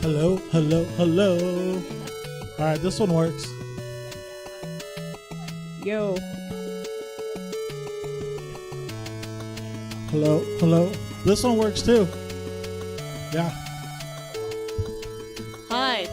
Hello, hello, hello. All right, this one works. Yo. Hello, hello. This one works too. Yeah. Hi.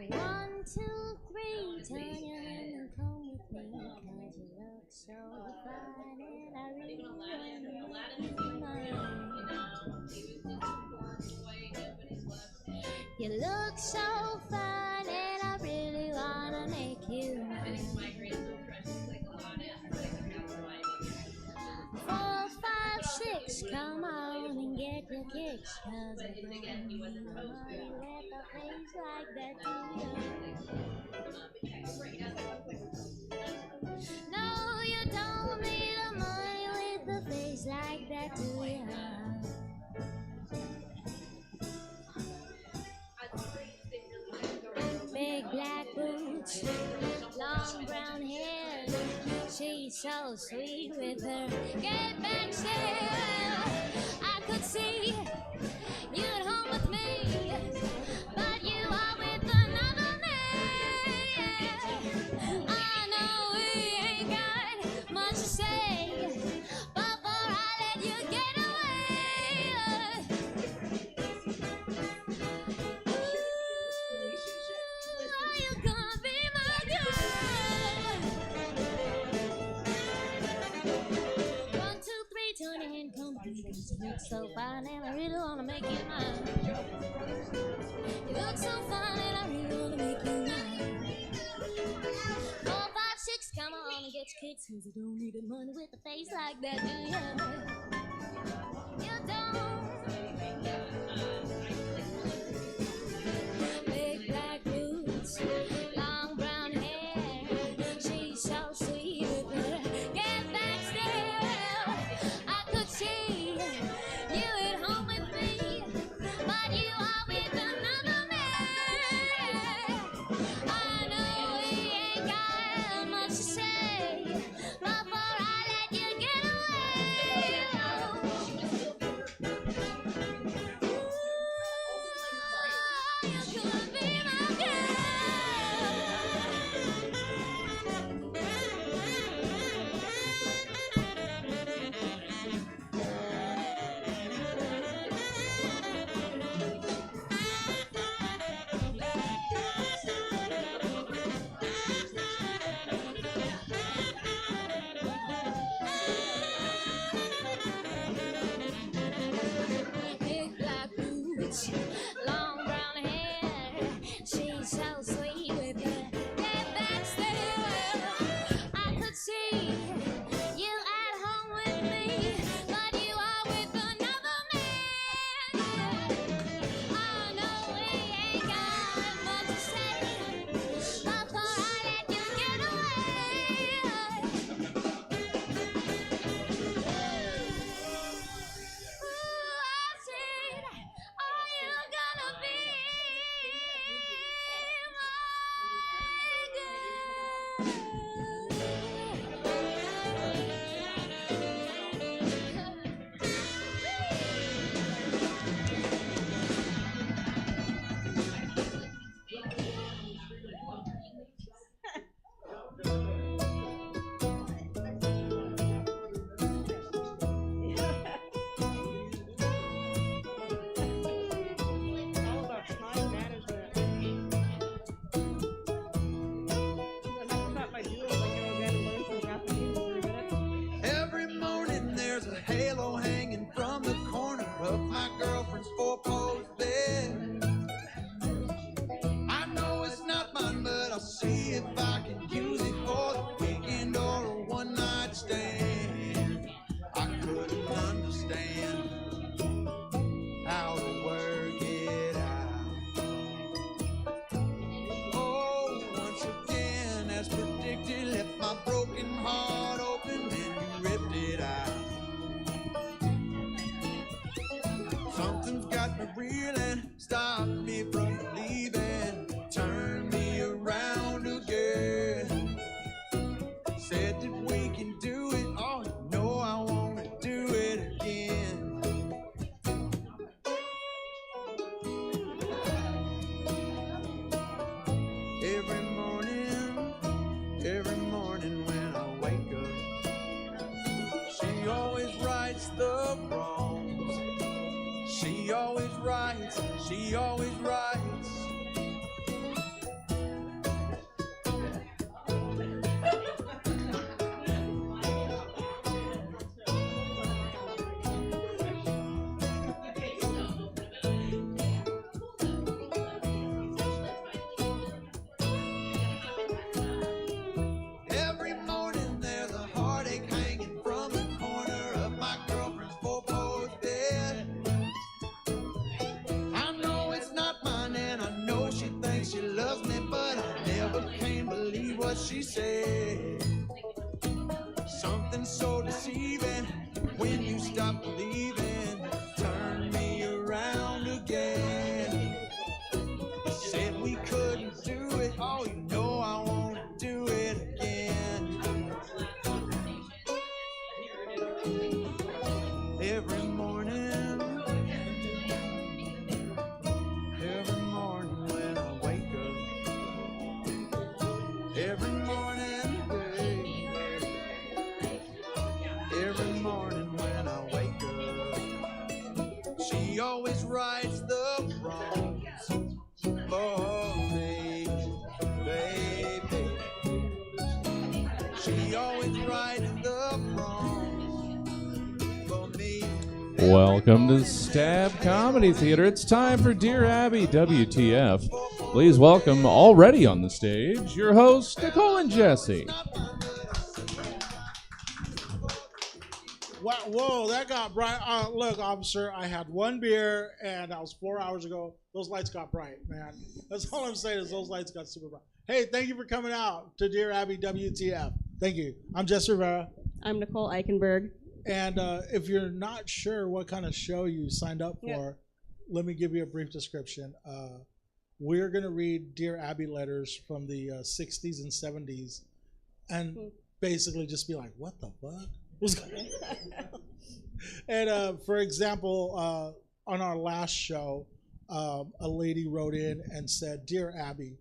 One, two, three, turn your head and come with me, 'cause you look so fine and I really want to make you mine. You look so fine and I really want to make you mine. 4, 5, 6, come on and get your kicks, 'cause I don't need no money with a face like that, do you? No, you don't need a money with a face like that, do you? Big black boots, long brown hair, she's so sweet with her get back stare. I could see you at home with me, but you are with another man. I know we ain't got much to say, but before I let you get away, are you gonna be my girl? 1, 2, 3, turn your hand, come with me, 'cause you look so fine and I really wanna make you mine. You look so fine and I really wanna make you mine. 4, 5, 6, come on and get your kicks, 'cause you don't need the money with a face like that, do you? You don't. Big black boots, long brown hair, she's so sweet with her get back stare. I could see you at home with me, but you are with another man. I know we ain't got much to say, before I let you get away. Ooh, you could be my girl. Big black boots, long brown hair, she's so sweet with her get back stare. I could see you at home with me, but you are with another man. I know we ain't got much to say, before I let you get away. Ooh, I said, are you gonna be All about time management. I never thought my duo Something's got me reeling, stop me from leaving, turn me around again. Said that we can do it, oh, you know I wanna do it again. Every morning when I wake up, she always rights the wrongs. She always writes, she always writes. Every morning there's a heartache hanging from the corner of my girlfriend's four-post bed. I know it's not mine and I know she thinks she loves me, but I never can believe what she said. Something so deceiving when you stop believing, turn me around again. Said we couldn't do it, oh, you know I won't do it again. Every morning when I wake up, every morning, baby, every morning when I wake up, she always rights the wrongs for me, baby. She always rights the wrongs for me. Welcome to Stab Comedy Theater. It's time for Dear Abby WTF. Please welcome, already on the stage, your hosts, Nicole and Jesse. Wow, whoa, that got bright. Look, officer, I had one beer, and that was 4 hours ago. Those lights got bright, man. That's all I'm saying is those lights got super bright. Hey, thank you for coming out to Dear Abby WTF. Thank you. I'm Jesse Rivera. I'm Nicole Eichenberg. And if you're not sure what kind of show you signed up for, let me give you a brief description. We're going to read Dear Abby letters from the 60s and 70s and basically just be like, what the fuck? What's going on? And for example, on our last show, a lady wrote in and said, Dear Abby,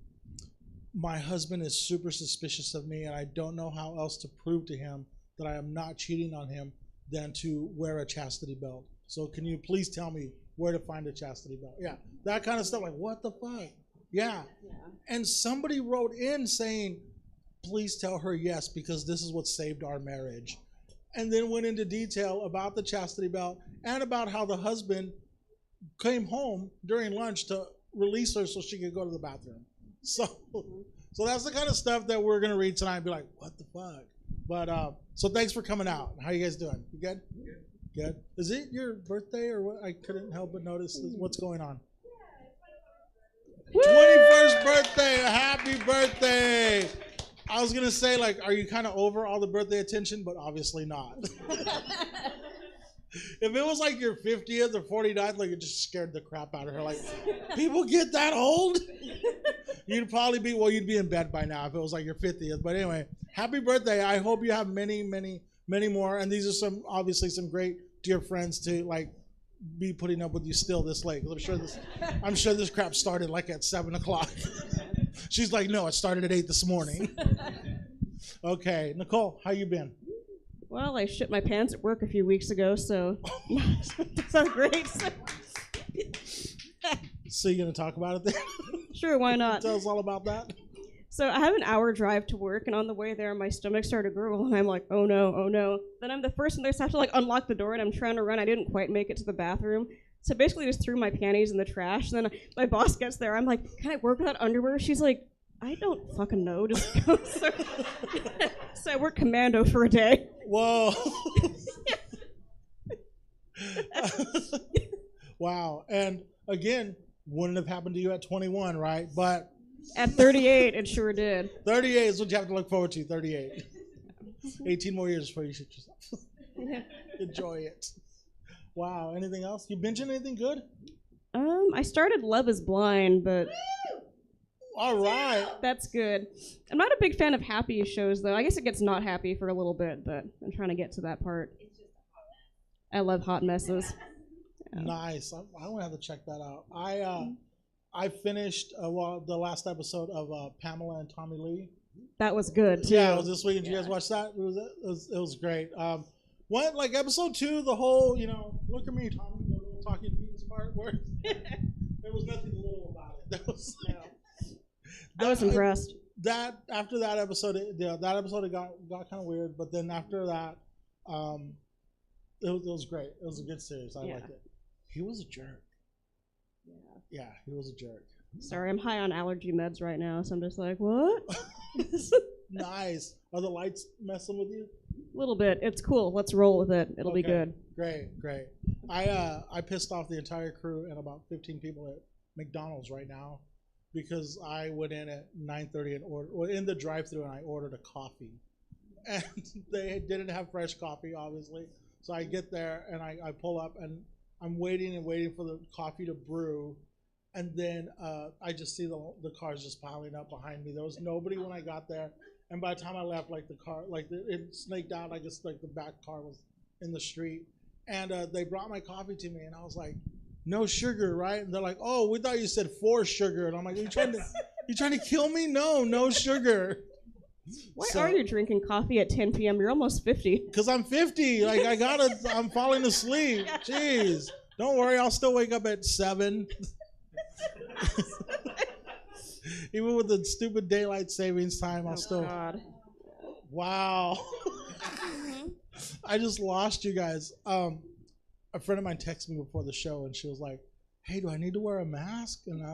my husband is super suspicious of me and I don't know how else to prove to him that I am not cheating on him than to wear a chastity belt. So can you please tell me where to find a chastity belt? Yeah, that kind of stuff. Like, what the fuck? Yeah. And somebody wrote in saying, please tell her yes, because this is what saved our marriage. And then went into detail about the chastity belt and about how the husband came home during lunch to release her so she could go to the bathroom. So that's the kind of stuff that we're going to read tonight and be like, what the fuck? But so thanks for coming out. How you guys doing? You good? Good. Is it your birthday or what? I couldn't help but notice what's going on. 21st birthday. Happy birthday. I was going to say, like, are you kind of over all the birthday attention? But obviously not. If it was like your 50th or 49th, like, it just scared the crap out of her. Like, people get that old? You'd probably be, well, you'd be in bed by now if it was like your 50th. But anyway, happy birthday. I hope you have many, many, many more. And these are some, obviously, some great dear friends to, like, be putting up with you still this late. I'm sure this crap started like at 7 o'clock. She's like, no, it started at 8 this morning. Okay, Nicole, how you been? Well, I shit my pants at work a few weeks ago, so that's not great. So you gonna talk about it then? Sure, why not? Tell us all about that. So I have an hour drive to work, and on the way there, my stomach started to gurgle, and I'm like, oh no, oh no. Then I'm the first one there, so I have to like unlock the door, and I'm trying to run. I didn't quite make it to the bathroom. So basically just threw my panties in the trash, and then my boss gets there. I'm like, can I work without underwear? She's like, I don't fucking know. Just go. So I worked commando for a day. Whoa. Wow. And again, wouldn't have happened to you at 21, right? But at 38, it sure did. 38 is what you have to look forward to, 38. 18 more years before you shoot yourself. Enjoy it. Wow. Anything else? You binging anything good? I started Love Is Blind, but All right. that's good. I'm not a big fan of happy shows, though. I guess it gets not happy for a little bit, but I'm trying to get to that part. I love hot messes. Yeah. Nice. I want to have to check that out. I finished the last episode of Pamela and Tommy Lee. That was good, too. Yeah, it was this week. Did you guys watch that? It was great. What, like episode 2, the whole, look at me, Tommy, the little talking penis part, where there was nothing little about it. That was, I was impressed. After that episode, that episode it got kind of weird, but then after that, it was great. It was a good series. I liked it. He was a jerk. Yeah, he was a jerk. Sorry, I'm high on allergy meds right now, so I'm just like, what? Nice. Are the lights messing with you? A little bit. It's cool. Let's roll with it. It'll be good. Great. I pissed off the entire crew and about 15 people at McDonald's right now because I went in at 9:30 and in the drive-thru and I ordered a coffee, and they didn't have fresh coffee, obviously. So I get there and I pull up and I'm waiting for the coffee to brew. And then I just see the cars just piling up behind me. There was nobody when I got there. And by the time I left, like the car, it snaked out. I guess like the back car was in the street. And they brought my coffee to me, and I was like, "No sugar, right?" And they're like, "Oh, we thought you said 4 sugar." And I'm like, "You trying to kill me? No sugar." Why are you drinking coffee at 10 p.m.? You're almost 50. Because I'm 50. Like I'm falling asleep. Jeez. Don't worry, I'll still wake up at 7. Even with the stupid daylight savings time, I'll still. God. Wow. I just lost you guys. A friend of mine texted me before the show, and she was like, "Hey, do I need to wear a mask?" And I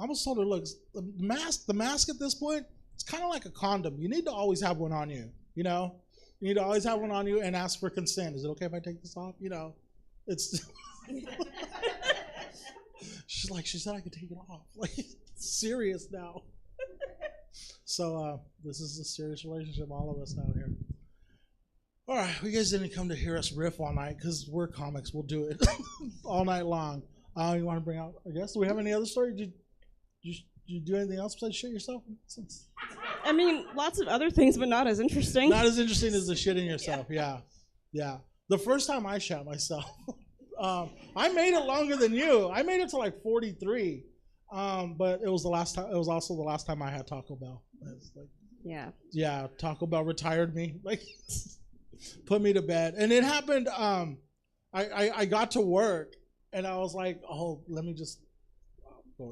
almost told her, "Look, the mask at this point, it's kind of like a condom. You need to always have one on you. You need to always have one on you and ask for consent. Is it okay if I take this off? It's." She said I could take it off. Like, it's serious now. So this is a serious relationship, all of us down here. All right, you guys didn't come to hear us riff all night because we're comics. We'll do it all night long. You want to bring out, I guess, do we have any other story? Did you do anything else besides shit yourself? I mean, lots of other things, but not as interesting. Not as interesting as the shitting yourself, yeah. The first time I shot myself, I made it longer than you. I made it to like 43, but it was the last time. It was also the last time I had Taco Bell. Yeah. Taco Bell retired me, like put me to bed, and it happened. I got to work, and I was like, oh, let me just. I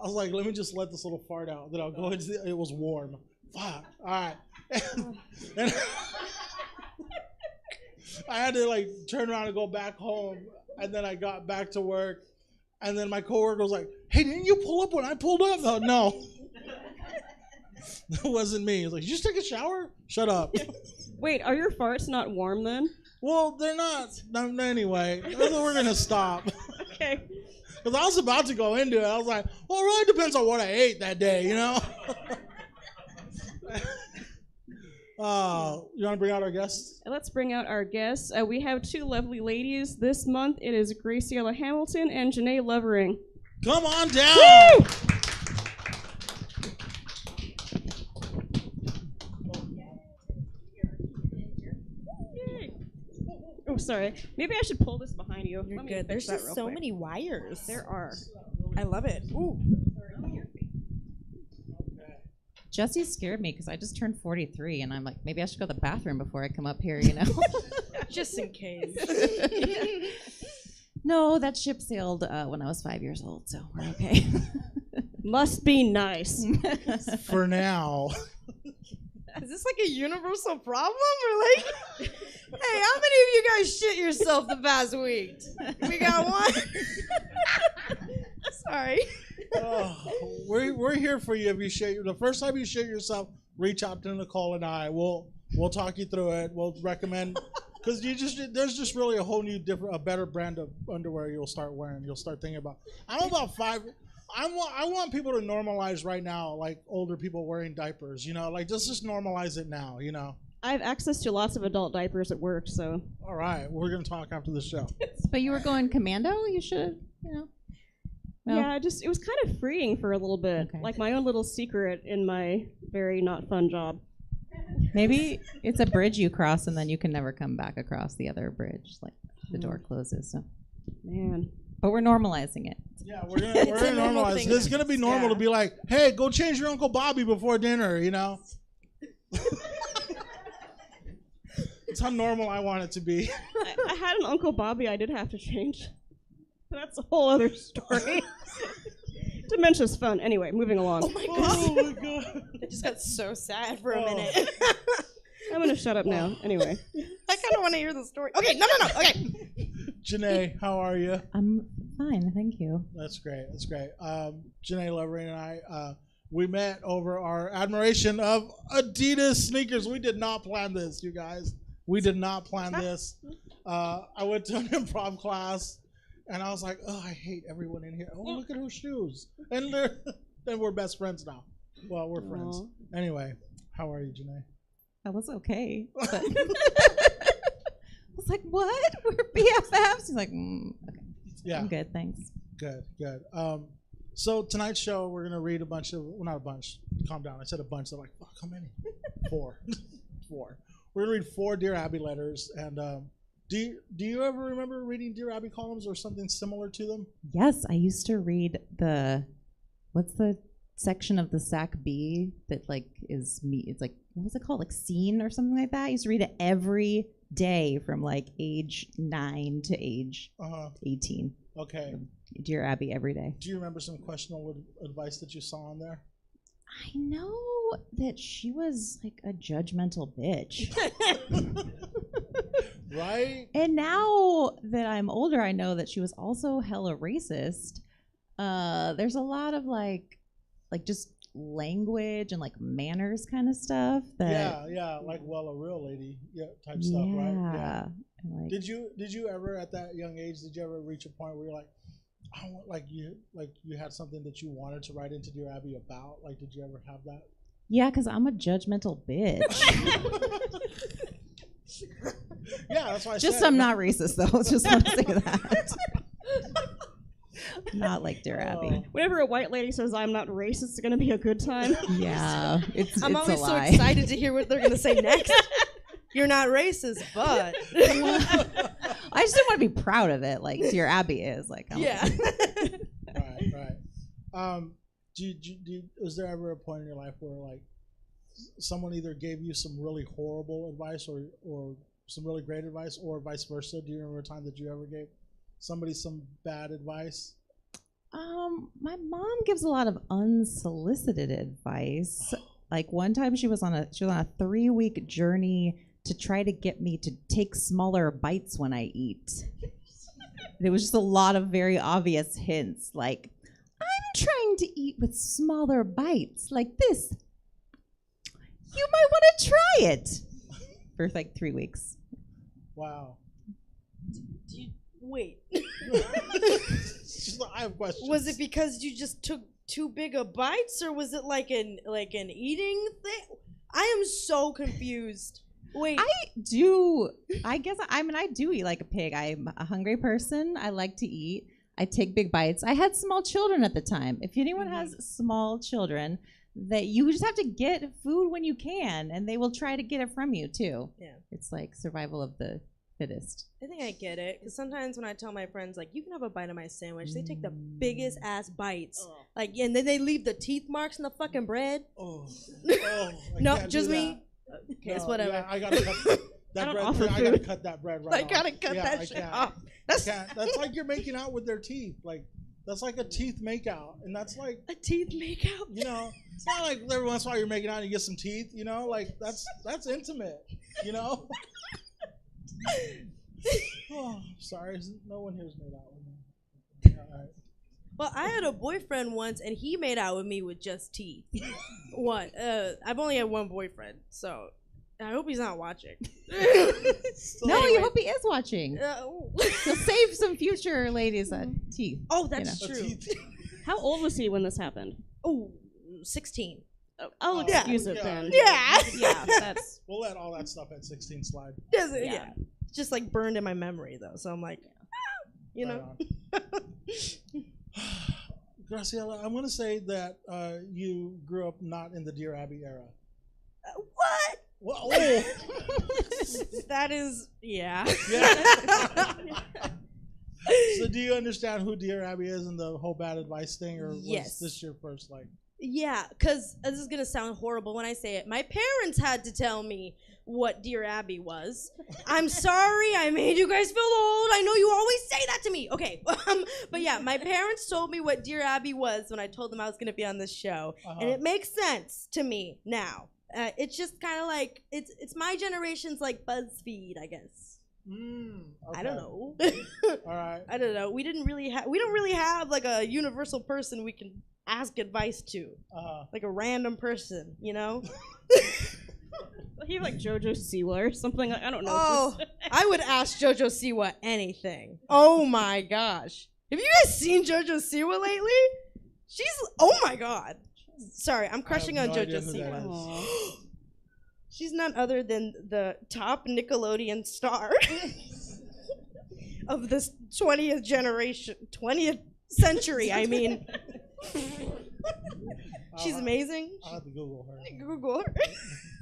was like, let me just let this little fart out. Then I'll go into. It was warm. Fuck. All right. And I had to like turn around and go back home, and then I got back to work, and then my coworker was like, "Hey, didn't you pull up when I pulled up?" No, that wasn't me. He was like, "Did you just take a shower? Shut up." Wait, are your farts not warm then? Well, they're not. Anyway, we're gonna stop. Okay. Because I was about to go into it. I was like, well, it really depends on what I ate that day, You want to bring out our guests? Let's bring out our guests. We have 2 lovely ladies this month. It is Graciela Hamilton and Janae Lovering. Come on down. Woo! Oh, sorry. Maybe I should pull this behind you. You're good. There's just so many wires. There are. I love it. Ooh. Jesse scared me because I just turned 43, and I'm like, maybe I should go to the bathroom before I come up here, Just in case. No, that ship sailed when I was 5 years old, so we're okay. Must be nice. For now. Is this like a universal problem? Or like, hey, how many of you guys shit yourself the past week? We got one. Sorry. We're here for you if you shit. The first time you shit yourself, reach out to Nicole and I. We'll talk you through it. We'll recommend because there's just really a whole new a better brand of underwear you'll start wearing. You'll start thinking about. I want people to normalize right now, like older people wearing diapers. Like just normalize it now. I have access to lots of adult diapers at work, so. All right, we're gonna talk after the show. But you were going commando? You should have, No. Yeah, it was kind of freeing for a little bit. Okay. Like my own little secret in my very not fun job. Maybe it's a bridge you cross and then you can never come back across the other bridge. Like the door closes. So. Man. But we're normalizing it. Yeah, we're gonna normalize. It's gonna be normal to be like, hey, go change your Uncle Bobby before dinner. It's how normal I want it to be. I had an Uncle Bobby I did have to change. That's a whole other story. Dementia's fun. Anyway, moving along. Oh my god. I just got so sad for a minute. I'm going to shut up now. Anyway. I kind of want to hear the story. Okay, no. Okay. Janae, how are you? I'm fine, thank you. That's great. Janae Lorraine and I, we met over our admiration of Adidas sneakers. We did not plan this, you guys. We did not plan this. I went to an improv class, and I was like, oh, I hate everyone in here. Oh, look at her shoes. And then we're best friends now. Well, we're friends. Anyway, how are you, Janae? I was okay. But I was like, what? We're BFFs? He's like, okay. Yeah. I'm good, thanks. Good. So tonight's show, we're going to read a bunch of, well, not a bunch. Calm down. I said a bunch. They're like, fuck, how many? 4. We're going to read 4 Dear Abby letters. And do you ever remember reading Dear Abby columns or something similar to them? Yes, I used to read what's the section of the SAC B that like is me? It's like, what was it called? Like Scene or something like that? I used to read it every day from like age 9 to age 18. Okay. Dear Abby every day. Do you remember some questionable advice that you saw on there? I know that she was like a judgmental bitch. Right? And now that I'm older, I know that she was also hella racist. There's a lot of like just language and like manners kind of stuff that yeah, like a real lady type stuff, right? Yeah. Like, did you ever at that young age reach a point where you're like, I want you had something that you wanted to write into Dear Abby about? Like, did you ever have that? Yeah, because I'm a judgmental bitch. Yeah, that's why I just said I'm not racist though. Just want to say that. Not like Dear Abby. Whenever a white lady says I'm not racist, it's gonna be a good time. Yeah, I'm it's always a so lie. excited to hear what they're gonna say next. You're not racist, but I just don't want to be proud of it, like Dear Abby is. Like, yeah. Right. Was there ever a point in your life where like someone either gave you some really horrible advice or some really great advice, or vice versa? Do you remember a time that you ever gave somebody some bad advice? My mom gives a lot of unsolicited advice. Like one time she was on a 3-week journey to try to get me to take smaller bites when I eat. There was just a lot of very obvious hints, like, I'm trying to eat with smaller bites, like this. You might want to try it. For like 3 weeks. Wow. Wait. I have questions. Was it because you just took too big of bites, or was it like an eating thing? I am so confused. Wait. I guess I do eat like a pig. I'm a hungry person. I like to eat. I take big bites. I had small children at the time. If anyone has small children, that you just have to get food when you can, and they will try to get it from you too. Yeah. It's like survival of the fittest. I think I get it, because sometimes when I tell my friends, like, you can have a bite of my sandwich, they take the biggest ass bites. Like, and then they leave the teeth marks in the fucking bread. No, just me. Okay, it's whatever. Yeah, I gotta cut that bread. I gotta cut that bread right off. I gotta cut that shit off. That's like you're making out with their teeth. Like, that's like a teeth makeout, and that's like a teeth makeout. You know, it's not like every once in a while you're making out and you get some teeth. You know, like that's intimate. You know. Oh, sorry, no one here's made out with me. All right. Well, I had a boyfriend once, and he made out with me with just teeth. What? I've only had one boyfriend, so I hope he's not watching. No, you hope he is watching. He'll save some future ladies' teeth. Oh, that's true. How old was he when this happened? Oh, 16. I'll Yeah. excuse it Yeah. then. Yeah. Yeah, that's We'll let all that stuff at 16 slide. Yeah. It's just like burned in my memory though. So I'm like, you Right know. on. Graciela, I'm going to say that you grew up not in the Dear Abby era. What? Well, oh. That is, yeah. Yeah. So do you understand who Dear Abby is and the whole bad advice thing, or was Yes. this your first like? Yeah, because this is gonna sound horrible when I say it. My parents had to tell me what Dear Abby was. I'm sorry, I made you guys feel old. I know you always say that to me. Okay, but yeah, my parents told me what Dear Abby was when I told them I was gonna be on this show, and it makes sense to me now. It's just kind of like it's my generation's like BuzzFeed, I guess. Okay. I don't know. All right. I don't know. We don't really have like a universal person we can ask advice to, like a random person, you know. he like JoJo Siwa or something. I don't know. Oh, I would ask JoJo Siwa anything. Oh my gosh, have you guys seen JoJo Siwa lately? She's oh my god. Sorry, I'm crushing on no JoJo idea who that Siwa. is. She's none other than the top Nickelodeon star of this 20th century. I mean, she's amazing. I'll have to Google her. Google her.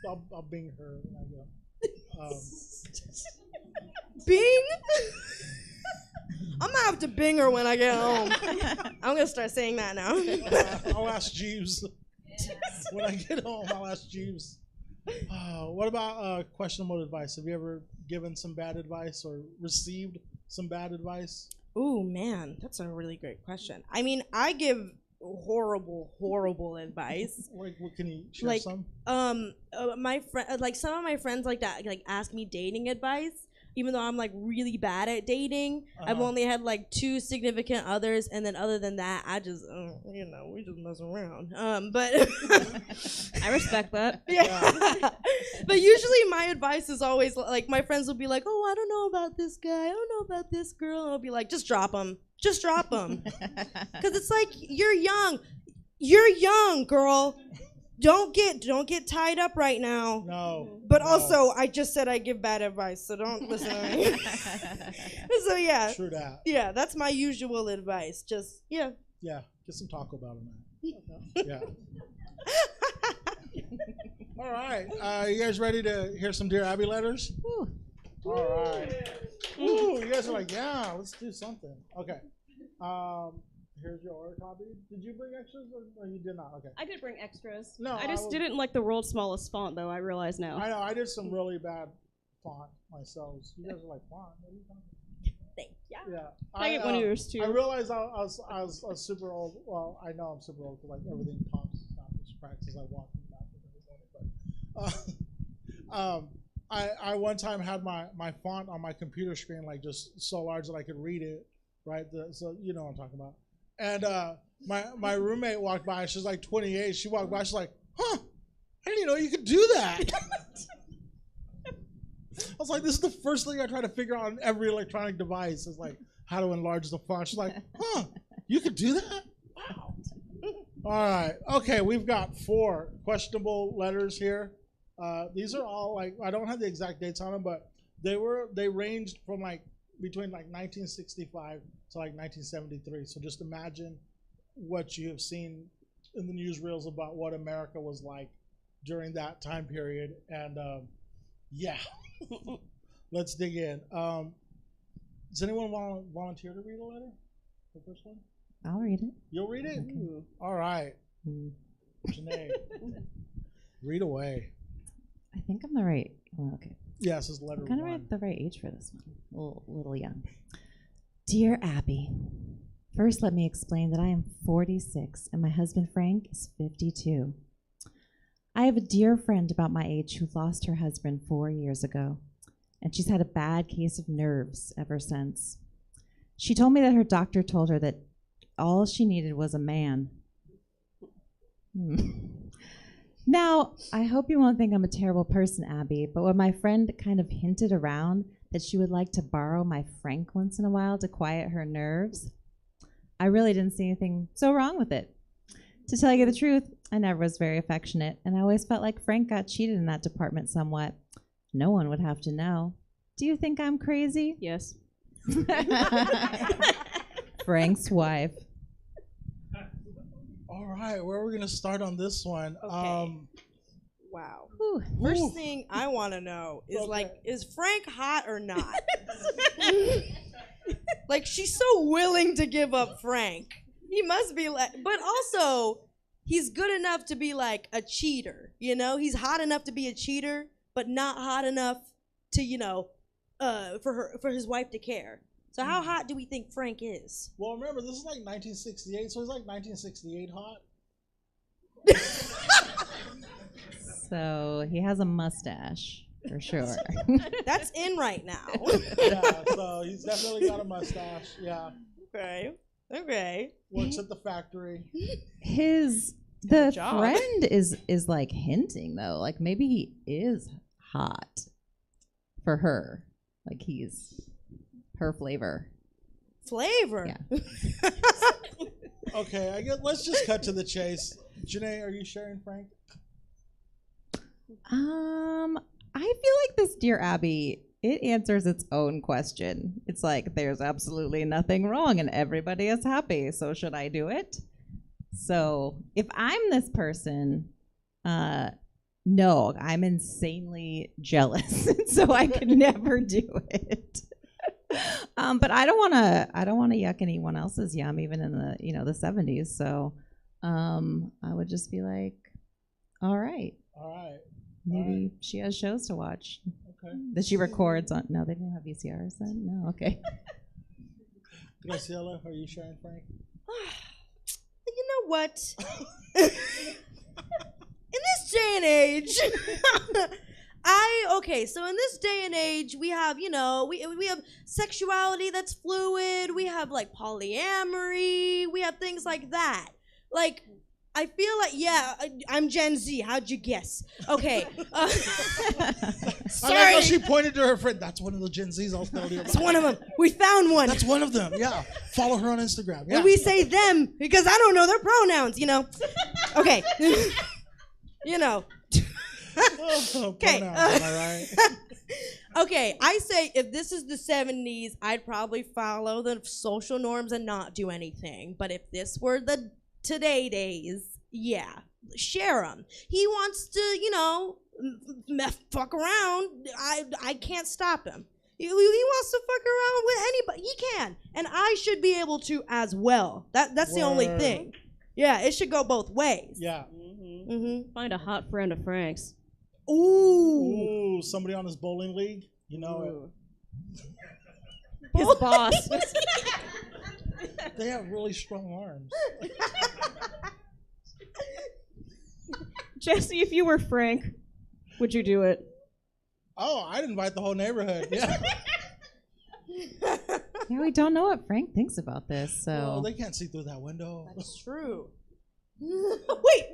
I'll Bing her when I go. Bing? I'm gonna have to Bing her when I get home. I'm gonna start saying that now. I'll ask Jeeves. When I get home, I'll ask Jeeves. What about questionable advice? Have you ever given some bad advice or received some bad advice? Ooh, man, that's a really great question. I mean, I give horrible advice. Like, what can you share Like, some? My friend, like some of my friends, like that, like ask me dating advice. Even though I'm like really bad at dating, I've only had like 2 significant others, and then other than that, I just, you know, we just mess around. But I respect that. yeah. But usually my advice is always like my friends will be like, "Oh, I don't know about this guy. I don't know about this girl." And I'll be like, "Just drop him. Just drop him." Because it's like you're young, girl. Don't get tied up right now. No. But no. also, I just said I give bad advice, so don't listen to me. So yeah. True that. Yeah, that's my usual advice. Just yeah. Yeah. Get some Taco Bell tonight. Yeah. All right. You guys ready to hear some Dear Abby letters? Ooh. All right. Ooh, you guys are like, yeah, let's do something. Okay. Here's your order copy. Did you bring extras or you did not? Okay. I did bring extras. No, I just didn't like the world's smallest font, though. I realize now. I know. I did some really bad font myself. You guys are like, font? What are you talking about? Thank you. Yeah. I get one of yours too. I realized I was super old. Well, I know I'm super old because like everything pops out of cracks as I walk in the bathroom every morning. But I one time had my font on my computer screen like just so large that I could read it. Right. So you know what I'm talking about. And my roommate walked by. She's like 28. She walked by. She's like, "Huh? I didn't even know you could do that." I was like, "This is the first thing I try to figure out on every electronic device. Is like how to enlarge the font." She's like, "Huh? You could do that? Wow!" All right. Okay, we've got 4 questionable letters here. These are all like I don't have the exact dates on them, but they ranged from like between like 1965 to like 1973. So just imagine what you have seen in the newsreels about what America was like during that time period. And yeah, let's dig in. Does anyone want to volunteer to read a letter? The first one? I'll read it. You'll read it? Okay. All right. Janae, read away. I think I'm the right. Well, okay. Yes, this is letter I'm kind of 1. at the right age for this one. A little young. Dear Abby, first let me explain that I am 46 and my husband Frank is 52. I have a dear friend about my age who lost her husband 4 years ago, and she's had a bad case of nerves ever since. She told me that her doctor told her that all she needed was a man. Now, I hope you won't think I'm a terrible person, Abby, but when my friend kind of hinted around that she would like to borrow my Frank once in a while to quiet her nerves, I really didn't see anything so wrong with it. To tell you the truth, I never was very affectionate, and I always felt like Frank got cheated in that department somewhat. No one would have to know. Do you think I'm crazy? Yes. Frank's wife. All right, where are we gonna start on this one? Okay. Wow. Whew. First thing I want to know is is Frank hot or not? Like, she's so willing to give up Frank. He must be like, but also he's good enough to be like a cheater. You know, he's hot enough to be a cheater, but not hot enough to for his wife to care. So how hot do we think Frank is? Well, remember, this is like 1968, so he's like 1968 hot. So he has a mustache, for sure. That's in right now. Yeah, so he's definitely got a mustache. Yeah. Okay. Works at the factory. The job. friend is like hinting, though. Like, maybe he is hot for her. Like, he's her flavor. Flavor? Yeah. Okay, I guess let's just cut to the chase. Janae, are you sharing Frank? I feel like this Dear Abby, it answers its own question. It's like, there's absolutely nothing wrong and everybody is happy, so should I do it? So if I'm this person, no, I'm insanely jealous, so I could never do it. But I don't want to yuck anyone else's yum, even in the the 70s. So I would just be like, all right. Maybe she has shows to watch. Okay. That she records on. No, they didn't have VCRs then. No, okay. Graciela, are you sharing Frank? You know what? In this day and age, so in this day and age, we have, we have sexuality that's fluid. We have like polyamory. We have things like that. Like, I feel like, I'm Gen Z. How'd you guess? Okay. Sorry. I like how she pointed to her friend. That's one of the Gen Zs I'll tell you about. It's one of them. We found one. That's one of them, yeah. Follow her on Instagram. Yeah. And we say them because I don't know their pronouns, Okay. Okay. Pronouns, am I right? Okay, I say if this is the 70s, I'd probably follow the social norms and not do anything. But if this were the today days, share them. He wants to, fuck around. I can't stop him. He wants to fuck around with anybody. He can, and I should be able to as well. That's the only thing. Yeah, it should go both ways. Yeah. Mm-hmm. Find a hot friend of Frank's. Ooh, somebody on his bowling league. You know it. His boss. They have really strong arms. Jesse, if you were Frank, would you do it? Oh, I'd invite the whole neighborhood. Yeah. Yeah, we don't know what Frank thinks about this, so. Well, they can't see through that window. That's true. Wait.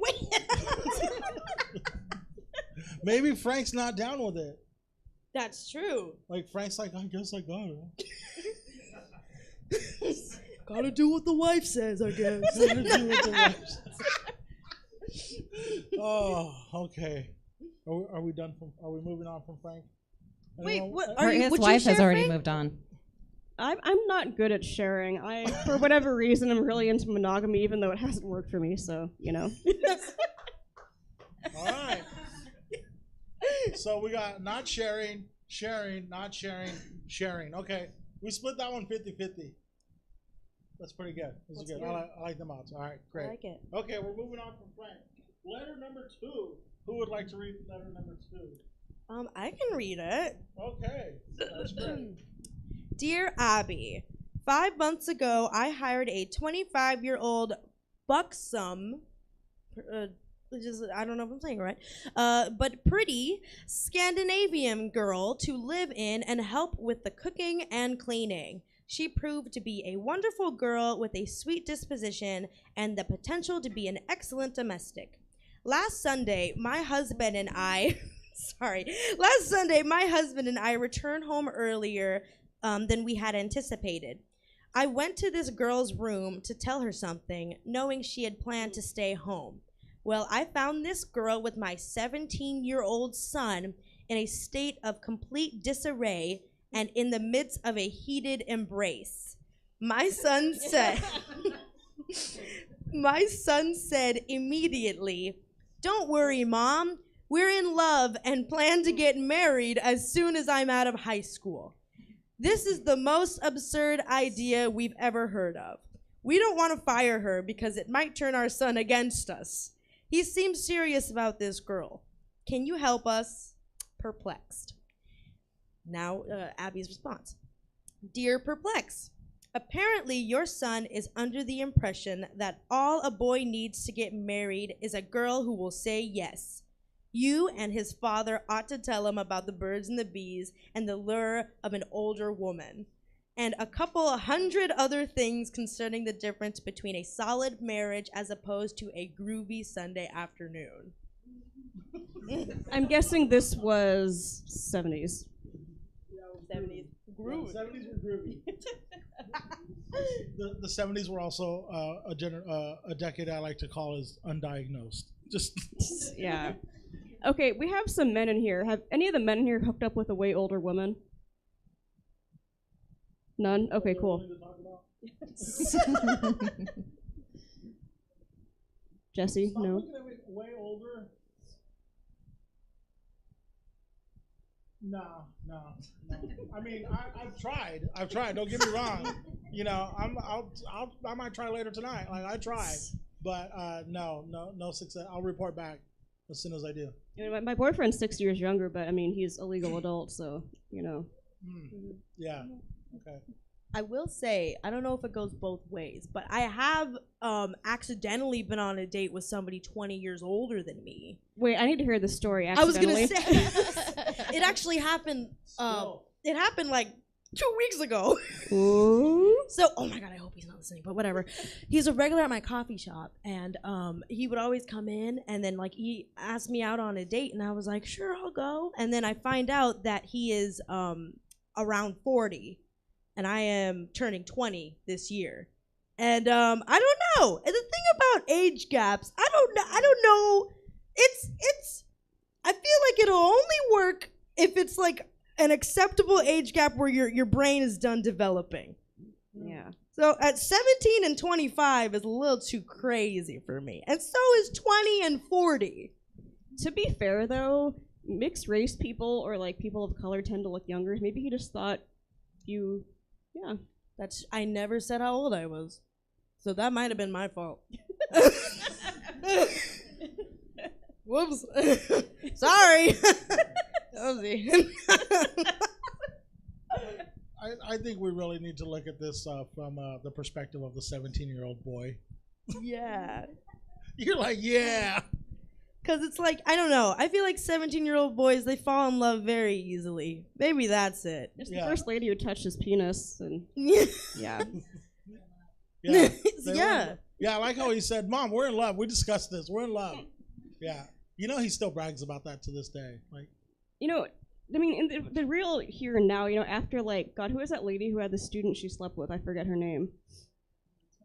Maybe Frank's not down with it. That's true. Like, Frank's like, I guess I got it. Gotta do what the wife says, I guess. Gotta do what the wife says. Oh, okay. Are we done? Are we moving on from Frank? Wait, what? His wife has already moved on. I'm not good at sharing. I, for whatever reason, I'm really into monogamy, even though it hasn't worked for me. So All right. So we got not sharing, not sharing, sharing. Okay, we split that one 50-50. That's pretty good. This is good. I like them odds. All right, great. I like it. Okay, we're moving on from Frank. Letter number 2. Who would like to read letter number 2? I can read it. Okay, that's great. Dear Abby, 5 months ago, I hired a 25-year-old buxom, I don't know if I'm saying it right, but pretty Scandinavian girl to live in and help with the cooking and cleaning. She proved to be a wonderful girl with a sweet disposition and the potential to be an excellent domestic. Last Sunday, my husband and I returned home earlier than we had anticipated. I went to this girl's room to tell her something, knowing she had planned to stay home. Well, I found this girl with my 17-year-old son in a state of complete disarray and in the midst of a heated embrace. My son said immediately, "Don't worry, Mom. We're in love and plan to get married as soon as I'm out of high school. This is the most absurd idea we've ever heard of. We don't want to fire her because it might turn our son against us. He seems serious about this girl. Can you help us?" Perplexed. Now, Abby's response. "Dear Perplex, apparently your son is under the impression that all a boy needs to get married is a girl who will say yes. You and his father ought to tell him about the birds and the bees and the lure of an older woman, and a couple 100 other things concerning the difference between a solid marriage as opposed to a groovy Sunday afternoon." I'm guessing this was 70s. 70s. Groovy. The 70s were groovy. the 70s were also a decade I like to call as undiagnosed. Just Yeah. Okay, we have some men in here. Have any of the men in here hooked up with a way older woman? None? Okay, cool. Jesse, Stop no. looking at me way older. No. I mean, I've tried. Don't get me wrong. You know, I might try later tonight. Like I tried, but no success. I'll report back as soon as I do. I mean, my boyfriend's 6 years younger, but I mean, he's a legal adult, so you know. Yeah. Okay. I will say, I don't know if it goes both ways, but I have accidentally been on a date with somebody 20 years older than me. Wait, I need to hear the story. I was Accidentally. gonna say it actually happened. It happened like 2 weeks ago. Ooh. So, oh my god, I hope he's not listening, but whatever. He's a regular at my coffee shop, and he would always come in, and then like he asked me out on a date, and I was like, sure, I'll go. And then I find out that he is around 40. And I am turning 20 this year. And I don't know. And the thing about age gaps, I don't know. It's I feel like it'll only work if it's like an acceptable age gap where your brain is done developing. Yeah. So at 17 and 25 is a little too crazy for me. And so is 20 and 40. To be fair though, mixed race people or like people of color tend to look younger. Maybe he just thought you Yeah. I never said how old I was. So that might have been my fault. Whoops. Sorry. Oopsie. I think we really need to look at this from the perspective of the 17-year-old boy. Yeah. You're like, yeah. Because it's like, I don't know. I feel like 17-year-old boys, they fall in love very easily. Maybe that's it. It's the first lady who touched his penis. And Yeah. yeah. Yeah. Yeah, I like how he said, Mom, we're in love. We discussed this. We're in love. Yeah. You know, he still brags about that to this day. Like, You know, I mean, in the real here and now, you know, after like, God, who is that lady who had the student she slept with? I forget her name.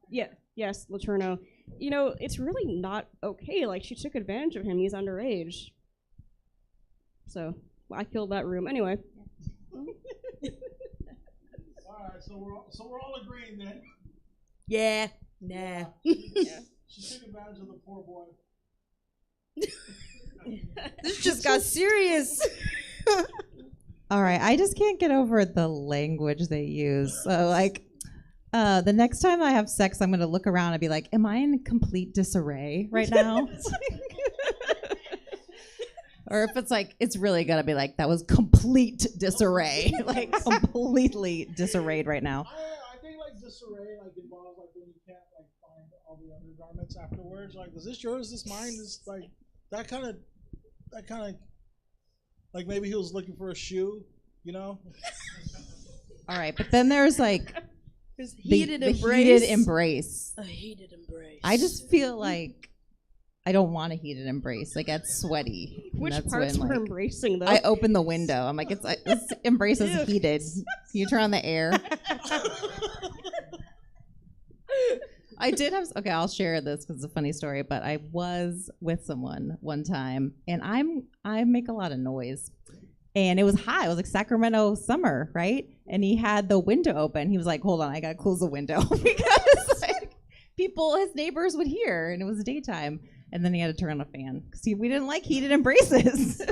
Yeah. Yes, Laterno. You know, it's really not okay. Like, she took advantage of him. He's underage. So, I killed that room. Anyway. all right, so we're all agreeing then. Yeah. Nah. Yeah. She took advantage of the poor boy. This just got serious. All right, I just can't get over the language they use. So, like, the next time I have sex, I'm going to look around and be like, am I in complete disarray right now? Or if it's like, it's really going to be like, that was complete disarray. Like, completely disarrayed right now. I think, like, disarray, like, involves, like, when you can't, like, find all the undergarments afterwards. Like, is this yours? Is this mine? Is, like, that kind of, like, maybe he was looking for a shoe, you know? All right, but then there's, like, Heated the embrace. heated embrace. A heated embrace. I just feel like I don't want a heated embrace. Like, it's sweaty. Which That's parts when, were like, embracing, though? I open the window. I'm like, this embrace is heated. Can you turn on the air? I did have. Okay, I'll share this because it's a funny story. But I was with someone one time, and I make a lot of noise, and it was hot. It was like Sacramento summer, right? And he had the window open. He was like, "Hold on, I gotta close the window," because like, his neighbors would hear, and it was daytime. And then he had to turn on a fan because we didn't like heated embraces.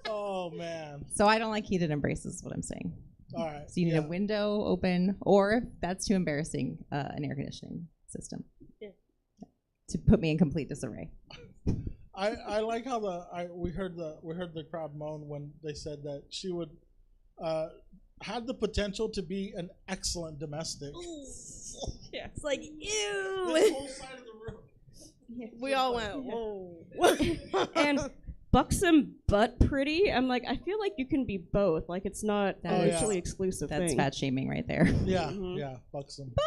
Oh man. So I don't like heated embraces. Is what I'm saying. All right. So you need a window open, or if that's too embarrassing, an air conditioning system. Yeah. To put me in complete disarray. I like how we heard the crowd moan when they said that she would had the potential to be an excellent domestic. Yeah. It's like, ew. This whole side of the room. We all went, whoa. And buxom but pretty. I'm like, I feel like you can be both. Like it's not a mutually exclusive That's thing. fat shaming right there. Yeah, yeah, buxom. But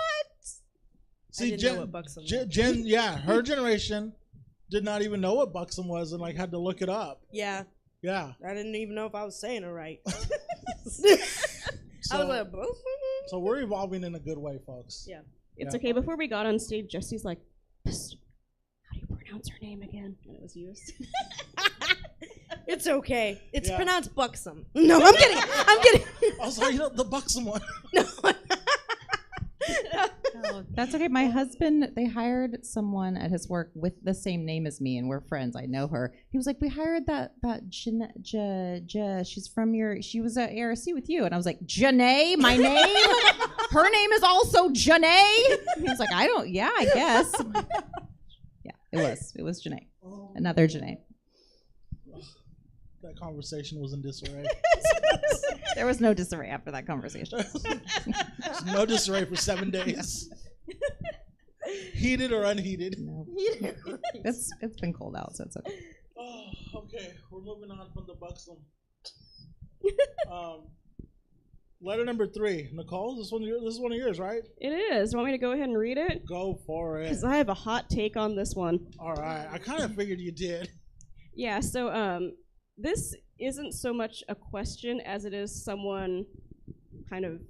See, I didn't know what buxom was. Jen, yeah, her generation did not even know what buxom was and like had to look it up. Yeah. Yeah. I didn't even know if I was saying it right. So, I was like, both. so we're evolving in a good way, folks. Yeah. It's Yeah. okay. Before we got on stage, Jesse's like, "Psst, how do you pronounce her name again?" And it was used. It's okay. It's Yeah. pronounced buxom. No, I'm kidding. I'm kidding. I was like, the buxom one. No. Oh, that's okay. My husband, they hired someone at his work with the same name as me, and we're friends. I know her. He was like, "We hired that she's from she was at ARC with you," and I was like, "Janae, my name? Her name is also Janae." He was like, I guess." Yeah, it was Janae, another Janae. That conversation was in disarray. There was no disarray after that conversation. No disarray for 7 days. Heated or unheated. No. It's been cold out, so it's okay. Oh, okay. We're moving on from the buxom. Letter number 3. Nicole, this is one of yours, right? It is. Do you want me to go ahead and read it? Go for it. Because I have a hot take on this one. All right. I kind of figured you did. Yeah, so this isn't so much a question as it is someone kind of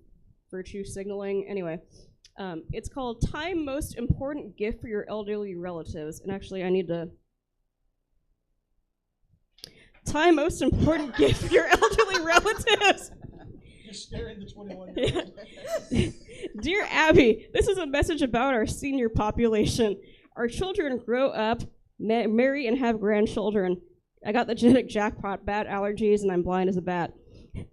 virtue signaling. Anyway, it's called Time Most Important Gift for Your Elderly Relatives. And actually, I need to... Time Most Important Gift for Your Elderly Relatives. You're scaring the 21-year-old. Dear Abby, this is a message about our senior population. Our children grow up, marry, and have grandchildren. I got the genetic jackpot, bat allergies, and I'm blind as a bat.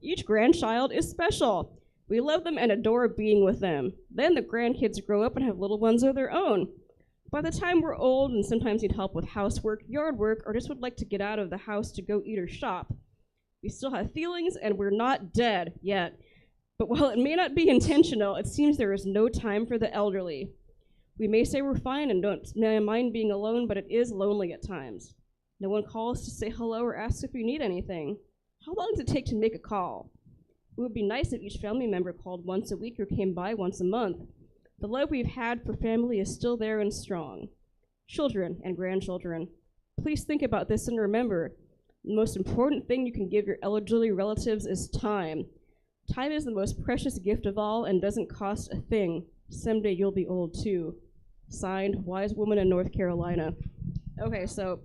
Each grandchild is special. We love them and adore being with them. Then the grandkids grow up and have little ones of their own. By the time we're old and sometimes need help with housework, yard work, or just would like to get out of the house to go eat or shop, we still have feelings and we're not dead yet. But while it may not be intentional, it seems there is no time for the elderly. We may say we're fine and don't mind being alone, but it is lonely at times. No one calls to say hello or asks if you need anything. How long does it take to make a call? It would be nice if each family member called once a week or came by once a month. The love we've had for family is still there and strong. Children and grandchildren, please think about this and remember, the most important thing you can give your elderly relatives is time. Time is the most precious gift of all and doesn't cost a thing. Someday you'll be old too. Signed, Wise Woman in North Carolina. Okay, so...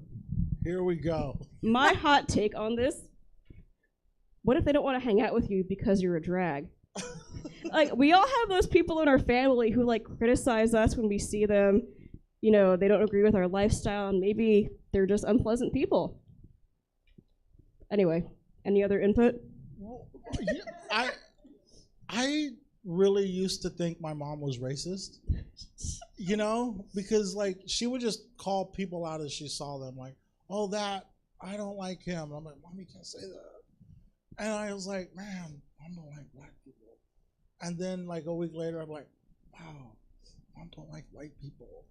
Here we go. My hot take on this, what if they don't want to hang out with you because you're a drag? Like, we all have those people in our family who, like, criticize us when we see them. You know, they don't agree with our lifestyle, and maybe they're just unpleasant people. Anyway, any other input? Well, yeah, I really used to think my mom was racist. You know, because, like, she would just call people out as she saw them, like, "Oh, that, I don't like him." And I'm like, "Mom, you can't say that." And I was like, "Man, Mom don't like black people." And then, like, a week later, I'm like, "Wow, Mom don't like white people."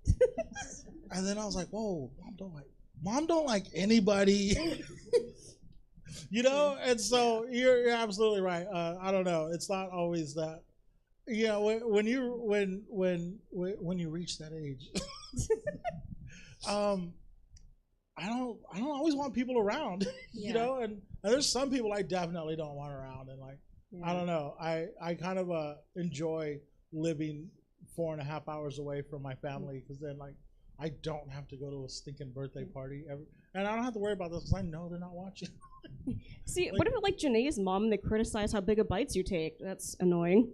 And then I was like, "Whoa, Mom don't like anybody." You know? And so you're absolutely right. I don't know. It's not always that. You know, when you reach that age, I don't always want people around, you know, and there's some people I definitely don't want around, and like, I don't know, I kind of enjoy living 4.5 hours away from my family because then like I don't have to go to a stinking birthday party ever, and I don't have to worry about this because I know they're not watching. See, what if like Janae's mom and they criticize how big of bites you take? That's annoying.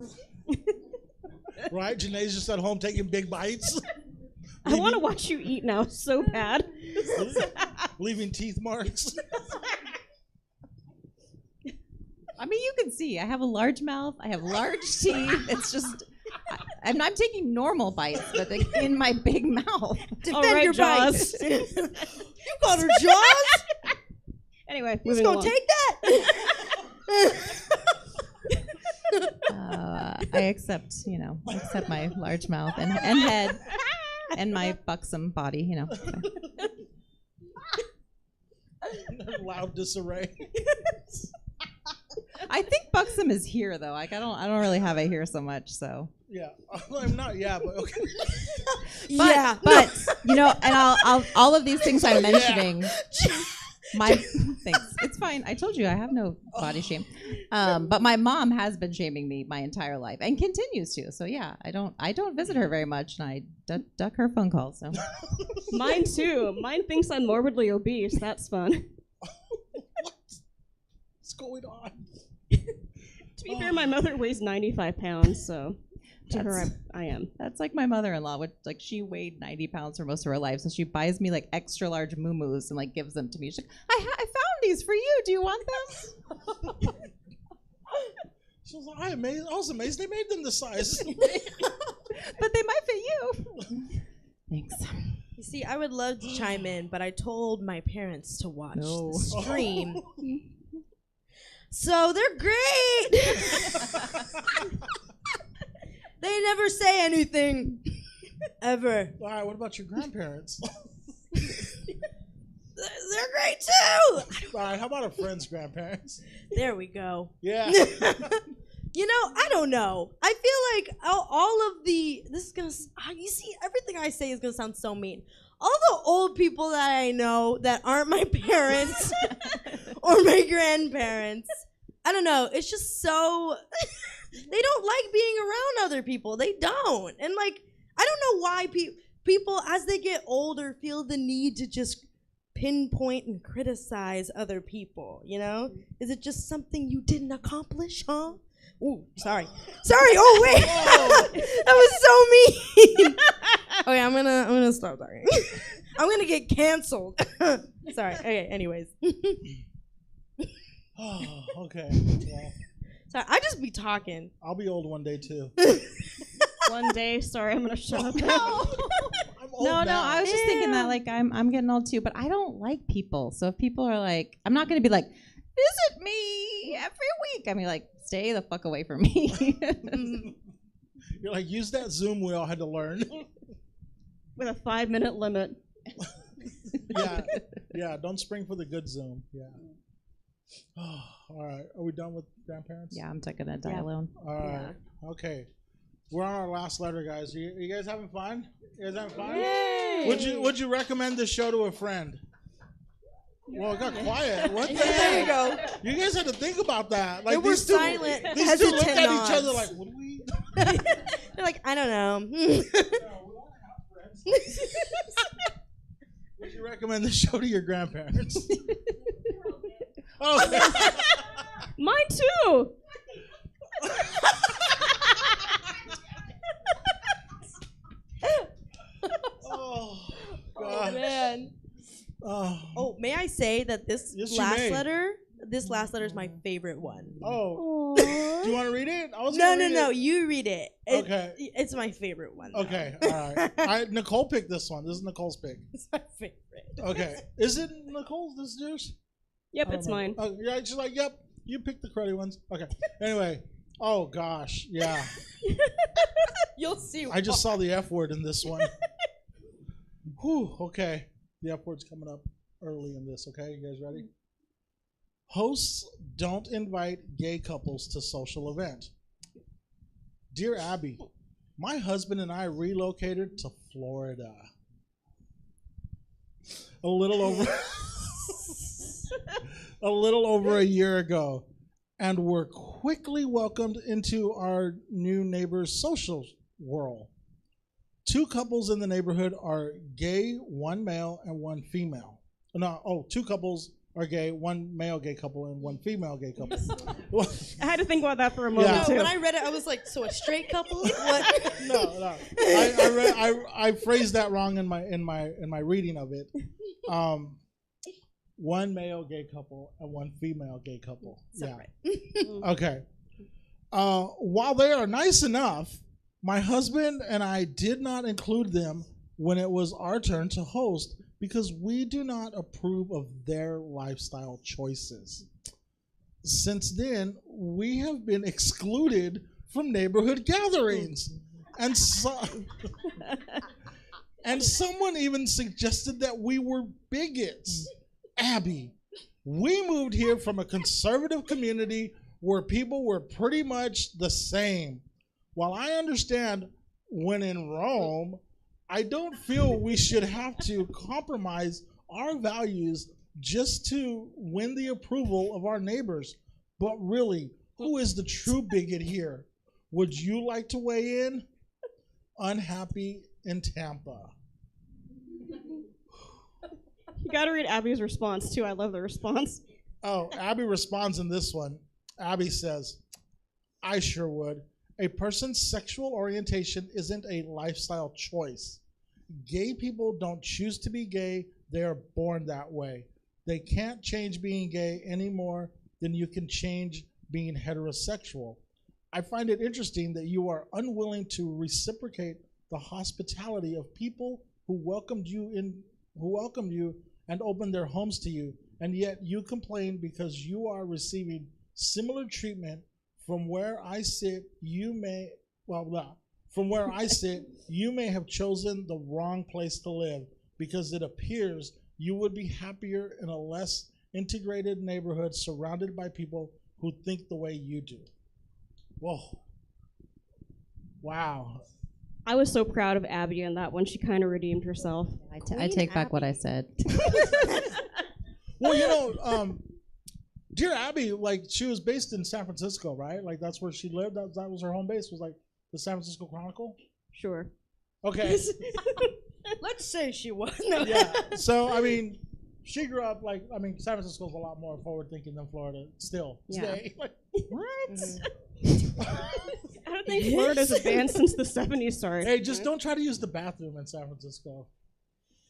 Right? Janae's just at home taking big bites. I want to watch you eat now so bad. Leaving teeth marks. I mean, you can see I have a large mouth. I have large teeth. It's just, I'm not taking normal bites, but in my big mouth. Defend All right, your Jaws. bites. You called her Jaws? Anyway, Who's moving gonna along. take that? I accept, accept my large mouth and head and my buxom body, Loud disarray. I think buxom is here though. Like I don't really have it here so much. So Yeah, I'm not. Yeah, but okay. but and I'll all of these things I'm mentioning. My thanks. It's fine. I told you I have no body shame. But my mom has been shaming me my entire life and continues to. So yeah, I don't visit her very much, and I duck her phone calls. So Mine too. Mine thinks I'm morbidly obese. That's fun. What's going on? To be fair, my mother weighs 95 pounds, so to her, I am. that's like my mother-in-law, which like she weighed 90 pounds for most of her life, so she buys me like extra large moo-moos and like gives them to me. She's like, I found these for you. Do you want them? She was like, I was amazed they made them this size. But they might fit you. Thanks. You see, I would love to chime in, but I told my parents to watch No. the stream. So they're great. They never say anything. Ever. All right, what about your grandparents? They're great too. All right, how about a friend's grandparents? There we go. Yeah. I don't know. I feel like all of this is gonna. You see, everything I say is gonna sound so mean. All the old people that I know that aren't my parents or my grandparents, I don't know. It's just so they don't like being around other people. They don't, and like I don't know why people as they get older feel the need to just pinpoint and criticize other people. Is it just something you didn't accomplish, huh? Ooh, sorry. Oh wait, that was so mean. Okay, I'm gonna stop talking. I'm gonna get canceled. Sorry. Okay. Anyways. Oh, okay. Well, Sorry, I just be talking. I'll be old one day too. One day, sorry, I'm gonna shut up. I'm old No, now. I was just thinking that like I'm getting old too, but I don't like people. So if people are like, I'm not gonna be like, visit me every week. I mean, like, stay the fuck away from me. You're like, use that Zoom we all had to learn. With a 5-minute limit. Yeah. Don't spring for the good Zoom. Yeah. All right. Are we done with grandparents? Yeah, I'm gonna die alone. All right. Okay. We're on our last letter, guys. You guys having fun? You guys having fun? Yay! Would you recommend this show to a friend? Well, it got quiet. What the There you heck? go. You guys had to think about that. Like They were these two, silent, these two looked hesitant at each other nods. like, what do we? They're like, I don't know. Would you recommend the show to your grandparents? Oh, Mine too. oh, God. Man. Oh, may I say that this Yes, you last may. letter is my favorite one. Oh, do you want to read it? I was No, gonna read it. you read it. Okay. It's my favorite one. though. Okay, all right. Nicole picked this one. This is Nicole's pick. It's my favorite. Okay, is it Nicole's? This is yours? Yep, I don't it's know. mine. Oh, yeah, she's like, yep. You picked the cruddy ones. Okay. Anyway, oh gosh, yeah. You'll see. I just saw the F word in this one. Whew. Okay, the F word's coming up early in this. Okay, you guys ready? Hosts don't invite gay couples to social event. Dear Abby, my husband and I relocated to Florida a little over a year ago, and were quickly welcomed into our new neighbor's social world. 2 couples in the neighborhood are gay, 1 male and 1 female. No, 2 couples are gay, 1 male gay couple and 1 female gay couple. I had to think about that for a moment Yeah. too. When I read it, I was like, so a straight couple? What? No. I phrased that wrong in my reading of it. 1 male gay couple and 1 female gay couple. Yeah. Okay. While they are nice enough, my husband and I did not include them when it was our turn to host because we do not approve of their lifestyle choices. Since then, we have been excluded from neighborhood gatherings. And and someone even suggested that we were bigots. Abby, we moved here from a conservative community where people were pretty much the same. While I understand when in Rome, I don't feel we should have to compromise our values just to win the approval of our neighbors. But really, who is the true bigot here? Would you like to weigh in? Unhappy in Tampa. You gotta read Abby's response too. I love the response. Oh, Abby responds in this one. Abby says, I sure would. A person's sexual orientation isn't a lifestyle choice. Gay people don't choose to be gay. They are born that way. They can't change being gay any more than you can change being heterosexual. I find it interesting that you are unwilling to reciprocate the hospitality of people who welcomed you and opened their homes to you, and yet you complain because you are receiving similar treatment from where I sit. You may have chosen the wrong place to live because it appears you would be happier in a less integrated neighborhood surrounded by people who think the way you do. Whoa. Wow. I was so proud of Abby in that one. She kind of redeemed herself. I take back what I said. Well, Dear Abby, like, she was based in San Francisco, right? Like, that's where she lived. That was her home base, was like the San Francisco Chronicle? Sure. Okay. Let's say she was. No. Yeah. So, I mean, she grew up San Francisco's a lot more forward thinking than Florida still today. Yeah. What? I don't think Florida's advanced since the 70s started. Hey, just don't try to use the bathroom in San Francisco.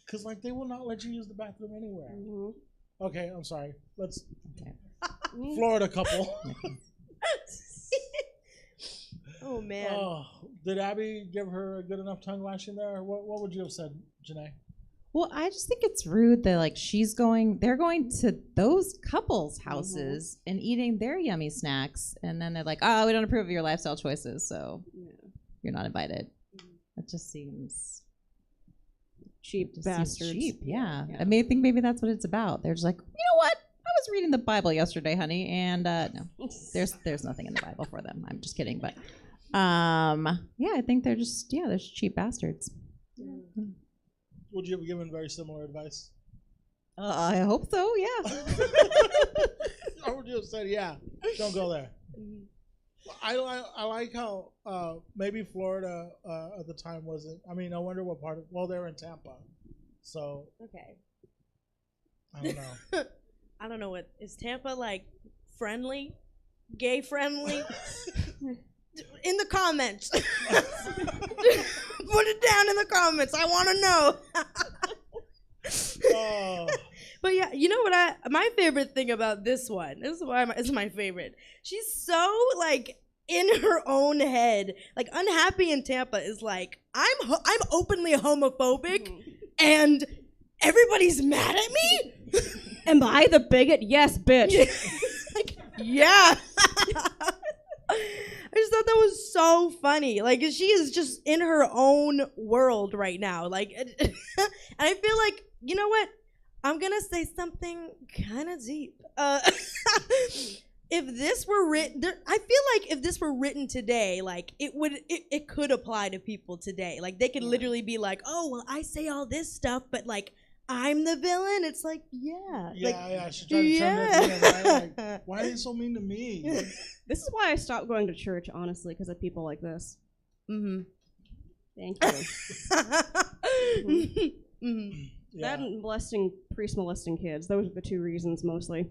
Because, they will not let you use the bathroom anywhere. Mm-hmm. Okay, I'm sorry. Let's... Florida couple. Oh, man. Oh, did Abby give her a good enough tongue lashing there? What would you have said, Janae? Well, I just think it's rude that they're going to those couples' houses and eating their yummy snacks, and then they're like, oh, we don't approve of your lifestyle choices, so you're not invited. That just seems cheap just bastards. seems cheap, yeah. I think maybe that's what it's about. They're just like, you know what? I was reading the Bible yesterday, honey, and no, there's nothing in the Bible for them. I'm just kidding, but yeah, I think they're just cheap bastards. Yeah. Would you have given very similar advice? I hope so, yeah. I would you have said, yeah, don't go there. I like how maybe Florida at the time wasn't. I mean, I wonder what part of. Well, they were in Tampa, so Okay. I don't know. I don't know is Tampa friendly, gay friendly? In the comments. Put it down in the comments. I want to know. Oh. But yeah, you know what? My favorite thing about this one. This is why it's my favorite. She's so in her own head. Unhappy in Tampa is I'm openly homophobic, and everybody's mad at me. Am I the bigot? Yes, bitch. Yeah. I just thought that was so funny. She is just in her own world right now. And I feel you know what? I'm gonna say something kind of deep. If this were written, I feel if this were written today, it could apply to people today. They could literally be oh, well, I say all this stuff, but I'm the villain. It's yeah. Yeah. She's trying to turn that right? Why are they so mean to me? This is why I stopped going to church, honestly, because of people like this. Mm-hmm. Thank you. Yeah. That and priest molesting kids. Those are the two reasons mostly.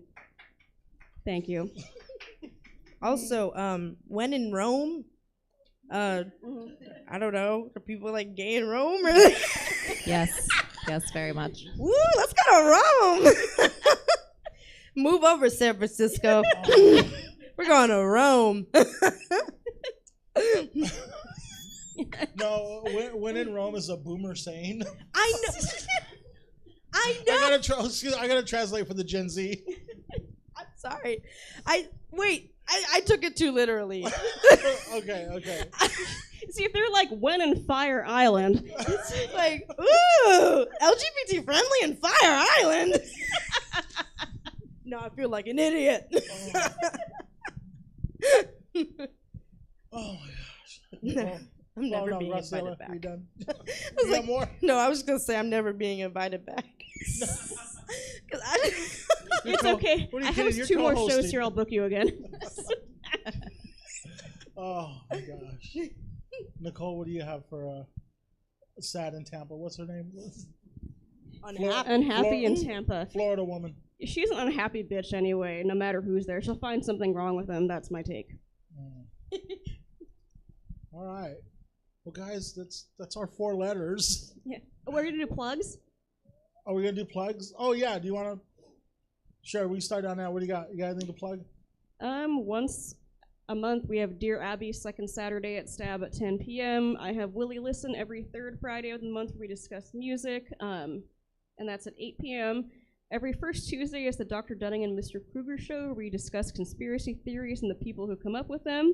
Thank you. Also, when in Rome, I don't know, are people like gay in Rome? Or Yes, yes, very much. Woo, let's go to Rome. Move over, San Francisco. We're going to Rome. No, when in Rome is a boomer saying. I know. I know. I gotta translate for the Gen Z. I'm sorry. I took it too literally. Okay. See, if they're like when in Fire Island, It's like, ooh, LGBT friendly in Fire Island. No, I feel like an idiot. Oh my gosh. I'm never being Graciela, invited back. we done? I was You like, got more? no, I was just gonna say I'm never being invited back. 'Cause it's okay. What are you I kidding? have You're 2 more co-hosting. shows here. I'll book you again. Oh my gosh. Nicole, what do you have for sad in Tampa? What's her name? Unhappy in Tampa. Florida woman. She's an unhappy bitch anyway. No matter who's there, she'll find something wrong with them. That's my take. All right. Well, guys, that's our 4 letters. Yeah. We're gonna do plugs. Are we gonna do plugs? Oh yeah. Do you want to? Sure. We start down now. What do you got? You got anything to plug? Once a month we have Dear Abby, second Saturday at Stab at 10 p.m. I have Willie Listen every third Friday of the month where we discuss music, and that's at 8 p.m. Every first Tuesday is the Dr. Dunning and Mr. Kruger show where we discuss conspiracy theories and the people who come up with them.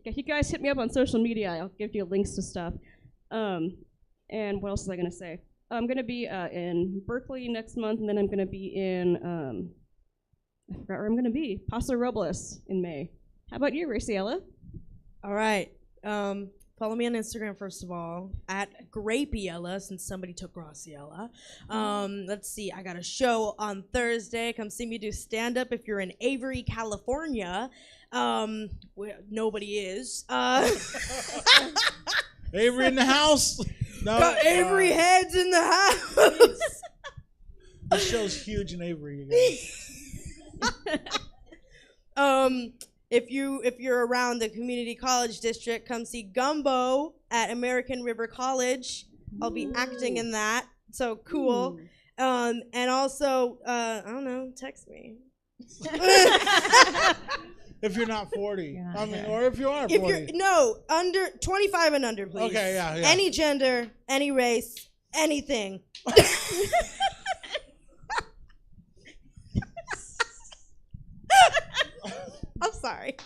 If you guys hit me up on social media, I'll give you links to stuff. And what else was I gonna say? I'm gonna be in Berkeley next month, and then I'm gonna be in I forgot where I'm gonna be. Paso Robles in May. How about you, Graciela? All right. Follow me on Instagram, first of all, at Grapiella, since somebody took Graciela. Let's see. I got a show on Thursday. Come see me do stand-up if you're in Avery, California. Where nobody is. Avery in the house. No, Got Avery heads in the house. This show's huge in Avery, you guys. If you're around the community college district, come see Gumbo at American River College. I'll be acting in that. So cool. And also, I don't know, text me. If you're not 40, Yeah, I mean, okay. or if you are 40. If you're under 25 and under, please. Okay, yeah. Any gender, any race, anything. I'm sorry.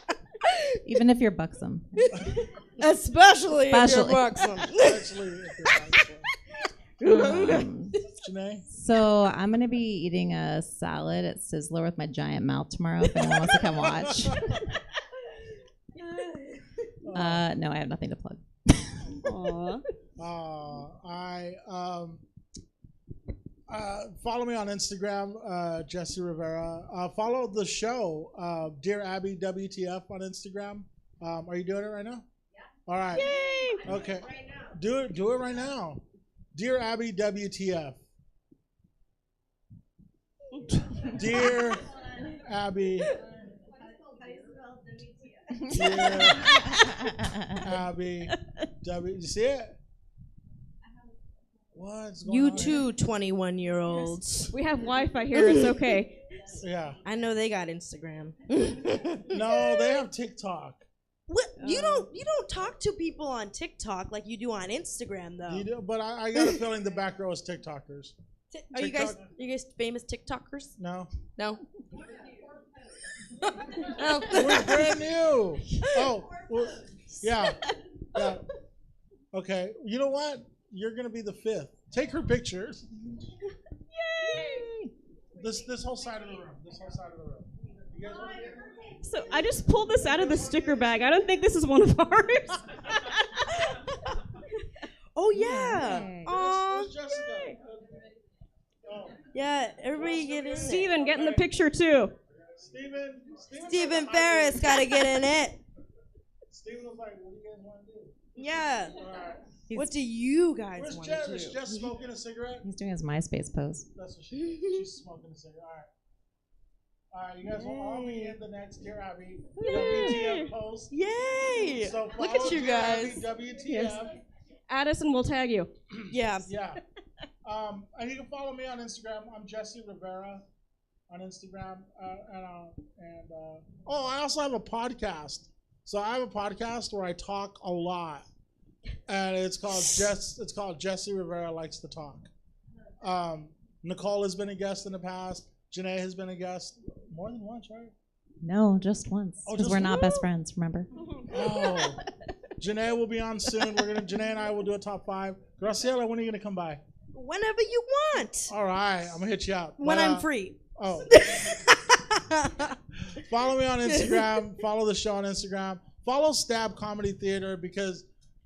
Even if you're buxom. Especially if you're Especially. buxom. Actually, if you're not 40. Janae? So I'm gonna be eating a salad at Sizzler with my giant mouth tomorrow. If anyone wants to come watch. No, I have nothing to plug. Aw. Follow me on Instagram, Jesse Rivera. Follow the show, Dear Abby WTF on Instagram. Are you doing it right now? Yeah. All right. Yay! Okay. Right now. Do it right now. Dear Abby WTF. Dear Abby. Dear Abby W. You see it? What's going You on too, 21-year-olds. We have Wi-Fi here. It's okay. here? Yeah. I know they got Instagram. No, they have TikTok. What? You don't talk to people on TikTok like you do on Instagram, though. You do, but I got a feeling the back row is TikTokers. Are you guys famous TikTokers? No. No. We're brand new. Oh, well, yeah. Yeah. Okay. You know what? You're gonna be the 5th. Take her pictures. Yay! This whole side of the room. This whole side of the room. You guys want to get So I just pulled this out of the sticker bag. I don't think this is one of ours. Oh yeah. Yay. Aw. Where's Jessica? Oh. Yeah. Everybody get in there. Steven, get in the picture too. Stephen Ferris got to get in it. Steven was like, "What do you guys want to do?" Yeah. All right. What do you guys Where's want Jess? to Is do? Jess smoking a cigarette? He's doing his MySpace pose. That's what she's smoking a cigarette. All right. You guys will all be in the next Dear Abby WTF post. Yay! So Look at follow you Dear guys. Abby WTF. Yes. Add us and we'll tag you. Yeah. Yeah. And you can follow me on Instagram. I'm Jesse Rivera on Instagram. Oh, I also have a podcast. So I have a podcast where I talk a lot, and it's called Jesse Rivera Likes to Talk. Nicole has been a guest in the past. Janae has been a guest more than once, right? No, just once. Oh, Because just we're not once? best friends, remember? Oh, Janae will be on soon. Janae and I will do a top 5. Graciela, when are you gonna come by? Whenever you want. All right, I'm gonna hit you up When But, I'm free. Oh. Follow me on Instagram. Follow the show on Instagram. Follow Stab Comedy Theater because,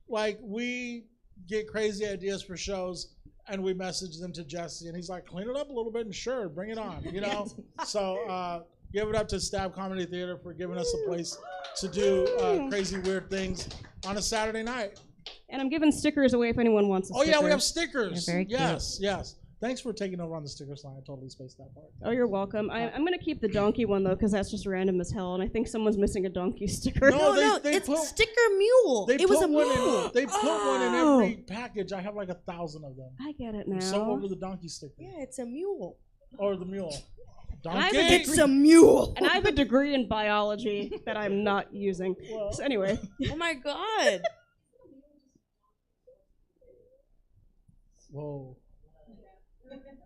like, we get crazy ideas for shows and we message them to Jesse and he's like, clean it up a little bit and sure, bring it on, you know? So give it up to Stab Comedy Theater for giving us a place to do crazy, weird things on a Saturday night. And I'm giving stickers away if anyone wants a Oh, sticker. yeah, we have stickers. They're very cute. Yes. Thanks for taking over on the stickers line. I totally spaced that part. Oh, you're welcome. I'm going to keep the donkey one, though, because that's just random as hell, and I think someone's missing a donkey sticker. No, It's sticker mule. It was a mule. They put one in every package. I have like 1,000 of them. I get it now. So over the donkey sticker. Yeah, it's a mule. Or the mule. And I have Donkey. It's a mule. And I have a degree in biology that I'm not using. Well. So anyway. Oh my god. Whoa.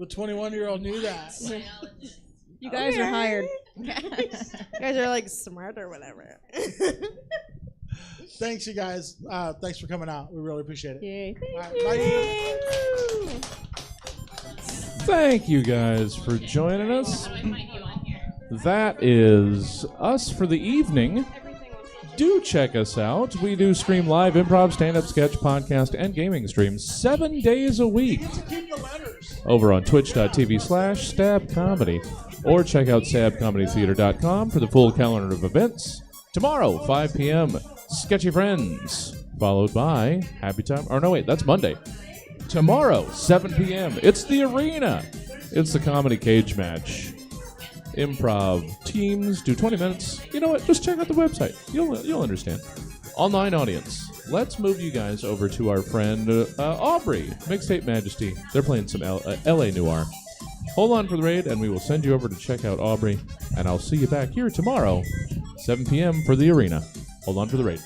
The 21-year-old knew that. You guys are hired. You guys are like smart or whatever. Thanks, you guys. Thanks for coming out. We really appreciate it. Yay. All right, bye. Thank you guys for joining us. That is us for the evening. Do check us out. We do stream live improv, stand-up, sketch, podcast, and gaming streams 7 days a week Keep the letters. over on twitch.tv/stabcomedy or check out stabcomedytheater.com for the full calendar of events. Tomorrow, 5 p.m., Sketchy Friends, followed by Happy Time. Or no, wait, that's Monday. Tomorrow, 7 p.m., it's the Arena. It's the comedy cage match. Improv teams do 20 minutes. You know what? Just check out the website. You'll understand. Online audience. Let's move you guys over to our friend Aubrey, Mixtape Majesty. They're playing some LA Noir. Hold on for the raid, and we will send you over to check out Aubrey. And I'll see you back here tomorrow, 7 p.m. for the Arena. Hold on for the raid.